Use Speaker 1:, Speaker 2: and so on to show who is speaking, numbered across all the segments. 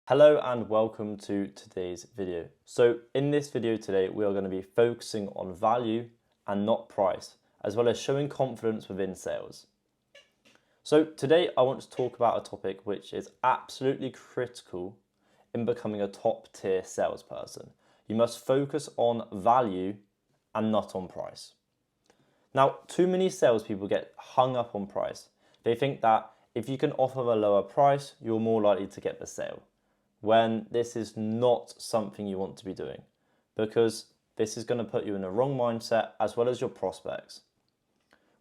Speaker 1: Hello and welcome to today's video. So in this video today, we are going to be focusing on value and not price, as well as showing confidence within sales. So today I want to talk about a topic which is absolutely critical in becoming a top tier salesperson. You must focus on value and not on price. Now, too many salespeople get hung up on price. They think that if you can offer a lower price, you're more likely to get the sale, when this is not something you want to be doing, because this is going to put you in a wrong mindset as well as your prospects.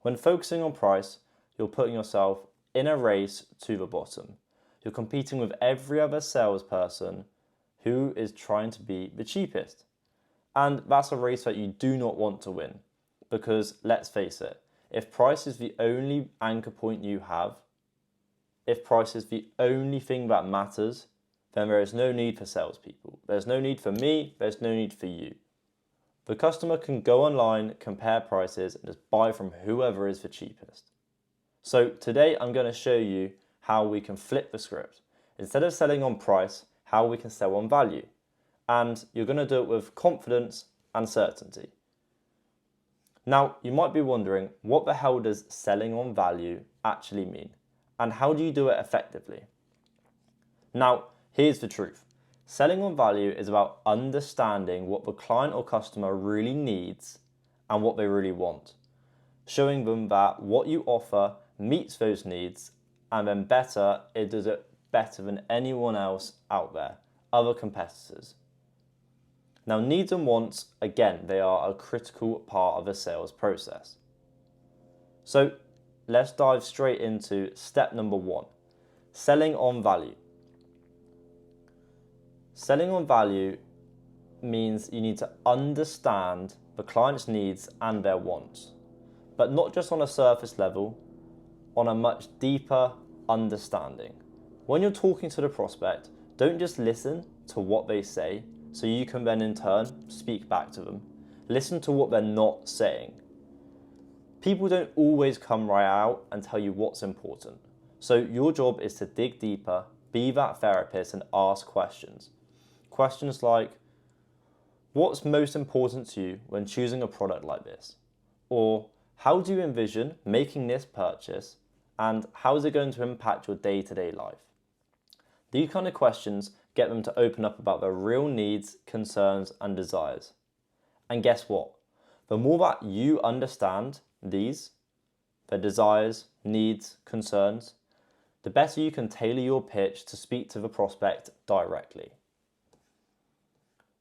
Speaker 1: When focusing on price, you're putting yourself in a race to the bottom. You're competing with every other salesperson who is trying to be the cheapest. And that's a race that you do not want to win, because let's face it, if price is the only anchor point you have, if price is the only thing that matters, then there is no need for salespeople. There's no need for me, there's no need for you. The customer can go online, compare prices, and just buy from whoever is the cheapest. So today I'm going to show you how we can flip the script. Instead of selling on price, how we can sell on value. And you're going to do it with confidence and certainty. Now, you might be wondering, what the hell does selling on value actually mean? And how do you do it effectively? Now, here's the truth. Selling on value is about understanding what the client or customer really needs and what they really want. Showing them that what you offer meets those needs, and then better, it does it better than anyone else out there, other competitors. Now, needs and wants, again, they are a critical part of the sales process. So let's dive straight into step number 1, selling on value. Selling on value means you need to understand the client's needs and their wants, but not just on a surface level, on a much deeper understanding. When you're talking to the prospect, don't just listen to what they say so you can then in turn speak back to them. Listen to what they're not saying. People don't always come right out and tell you what's important. So your job is to dig deeper, be that therapist, and ask questions. Questions like, what's most important to you when choosing a product like this? Or how do you envision making this purchase, and how is it going to impact your day-to-day life? These kind of questions get them to open up about their real needs, concerns, and desires. And guess what? The more that you understand these, their desires, needs, concerns, the better you can tailor your pitch to speak to the prospect directly.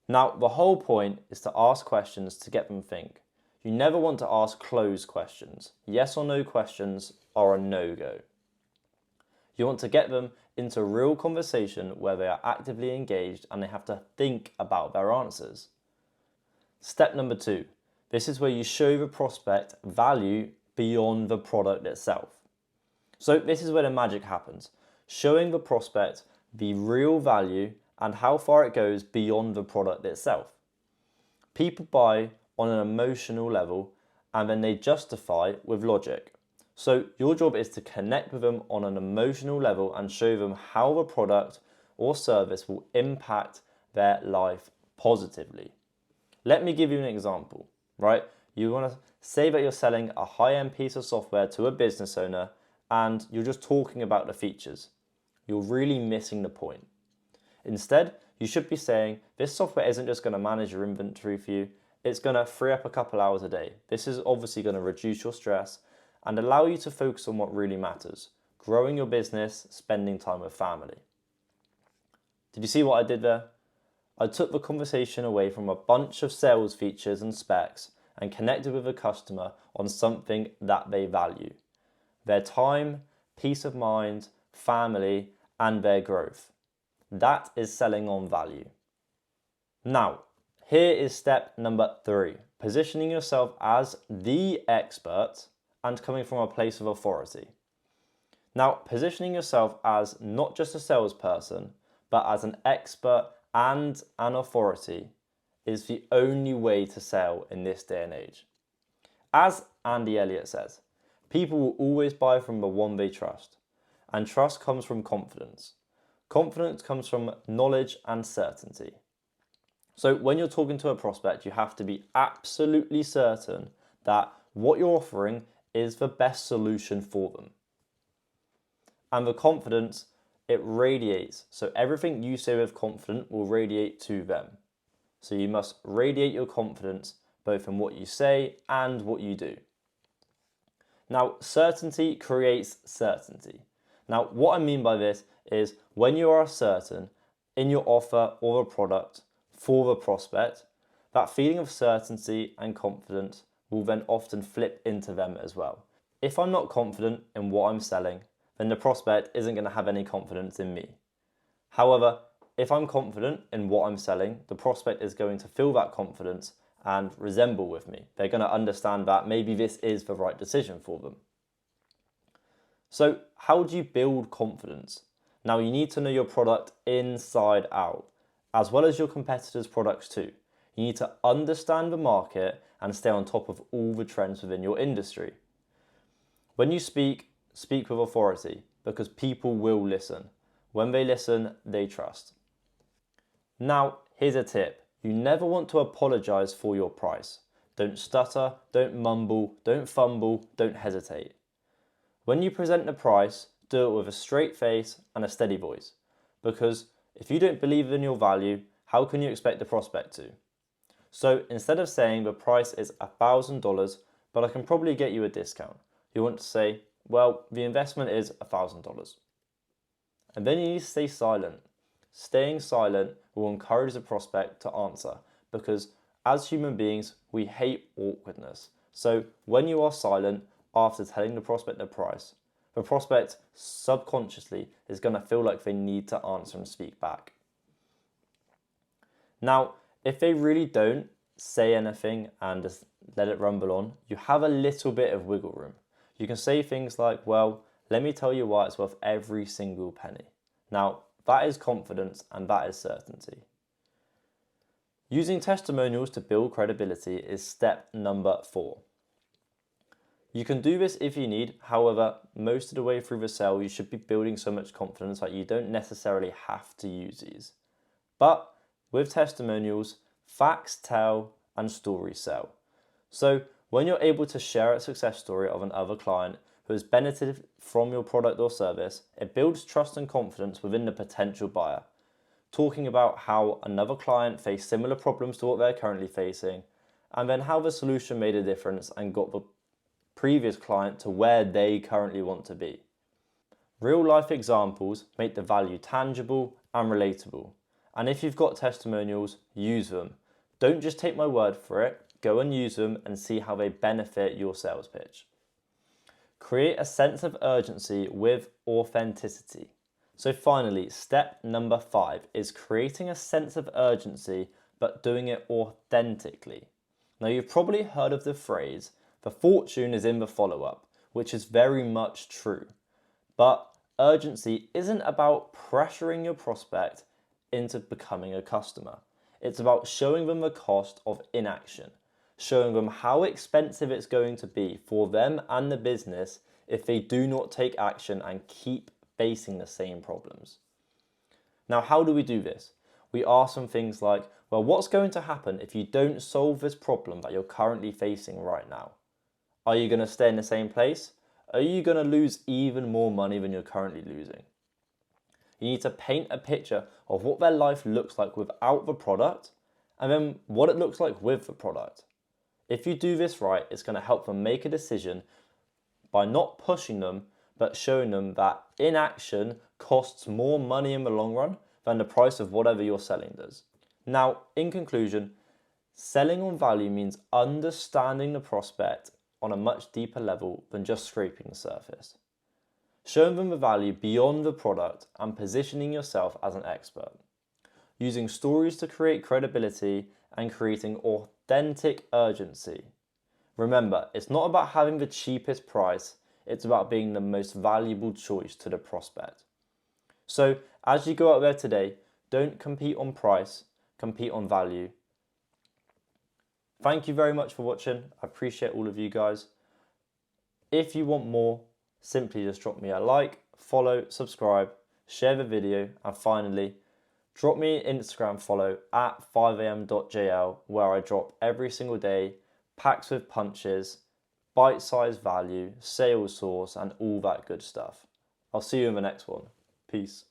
Speaker 1: Now, the whole point is to ask questions to get them to think. You never want to ask closed questions. Yes or no questions are a no-go. You want to get them into real conversation where they are actively engaged and they have to think about their answers. Step number 2. This is where you show the prospect value beyond the product itself. So this is where the magic happens. Showing the prospect the real value and how far it goes beyond the product itself. People buy on an emotional level and then they justify with logic. So your job is to connect with them on an emotional level and show them how the product or service will impact their life positively. Let me give you an example, right? You want to say that you're selling a high-end piece of software to a business owner and you're just talking about the features. You're really missing the point. Instead, you should be saying, this software isn't just going to manage your inventory for you, it's going to free up a couple hours a day. This is obviously going to reduce your stress and allow you to focus on what really matters, growing your business, spending time with family. Did you see what I did there? I took the conversation away from a bunch of sales features and specs and connected with the customer on something that they value. Their time, peace of mind, family, and their growth. That is selling on value. Now, here is step number 3, positioning yourself as the expert and coming from a place of authority. Now, positioning yourself as not just a salesperson, but as an expert and an authority is the only way to sell in this day and age. As Andy Elliott says, people will always buy from the one they trust, and trust comes from confidence. Confidence comes from knowledge and certainty. So when you're talking to a prospect, you have to be absolutely certain that what you're offering is the best solution for them. And the confidence, it radiates. So everything you say with confidence will radiate to them. So you must radiate your confidence both in what you say and what you do. Now, certainty creates certainty. Now, what I mean by this is when you are certain in your offer or a product for the prospect, that feeling of certainty and confidence will then often flip into them as well. If I'm not confident in what I'm selling, then the prospect isn't going to have any confidence in me. However, if I'm confident in what I'm selling, the prospect is going to feel that confidence and resemble with me. They're going to understand that maybe this is the right decision for them. So how do you build confidence? Now you need to know your product inside out, as well as your competitors' products too. You need to understand the market and stay on top of all the trends within your industry. When you speak with authority, because people will listen. When they listen, they trust. Now, here's a tip. You never want to apologize for your price. Don't stutter, don't mumble, don't fumble, don't hesitate. When you present the price, do it with a straight face and a steady voice. Because if you don't believe in your value, how can you expect the prospect to? So instead of saying the price is $1,000, but I can probably get you a discount, you want to say, well, the investment is $1,000. And then you need to stay silent. Staying silent will encourage the prospect to answer because as human beings, we hate awkwardness. So when you are silent after telling the prospect the price, the prospect subconsciously is going to feel like they need to answer and speak back. Now, if they really don't say anything and just let it rumble on, you have a little bit of wiggle room. You can say things like, well, let me tell you why it's worth every single penny. Now, that is confidence and that is certainty. Using testimonials to build credibility is step number 4. You can do this if you need, however, most of the way through the sale, you should be building so much confidence that you don't necessarily have to use these. But with testimonials, facts tell and stories sell. So when you're able to share a success story of another client who has benefited from your product or service, it builds trust and confidence within the potential buyer. Talking about how another client faced similar problems to what they're currently facing, and then how the solution made a difference and got the previous client to where they currently want to be. Real life examples make the value tangible and relatable. And if you've got testimonials, use them. Don't just take my word for it, go and use them and see how they benefit your sales pitch. Create a sense of urgency with authenticity. So finally, step number 5 is creating a sense of urgency, but doing it authentically. Now you've probably heard of the phrase, the fortune is in the follow-up, which is very much true. But urgency isn't about pressuring your prospect into becoming a customer. It's about showing them the cost of inaction, showing them how expensive it's going to be for them and the business if they do not take action and keep facing the same problems. Now, how do we do this? We ask them things like, well, what's going to happen if you don't solve this problem that you're currently facing right now? Are you going to stay in the same place? Are you going to lose even more money than you're currently losing? You need to paint a picture of what their life looks like without the product and then what it looks like with the product. If you do this right, it's going to help them make a decision by not pushing them, but showing them that inaction costs more money in the long run than the price of whatever you're selling does. Now, in conclusion, selling on value means understanding the prospect on a much deeper level than just scraping the surface. Showing them the value beyond the product and positioning yourself as an expert. Using stories to create credibility and creating authentic urgency. Remember, it's not about having the cheapest price, it's about being the most valuable choice to the prospect. So, as you go out there today, don't compete on price, compete on value. Thank you very much for watching. I appreciate all of you guys. If you want more, simply just drop me a like, follow, subscribe, share the video, and finally, drop me an Instagram follow at 5am.jl, where I drop every single day packs with punches, bite-sized value, sales source, and all that good stuff. I'll see you in the next one. Peace.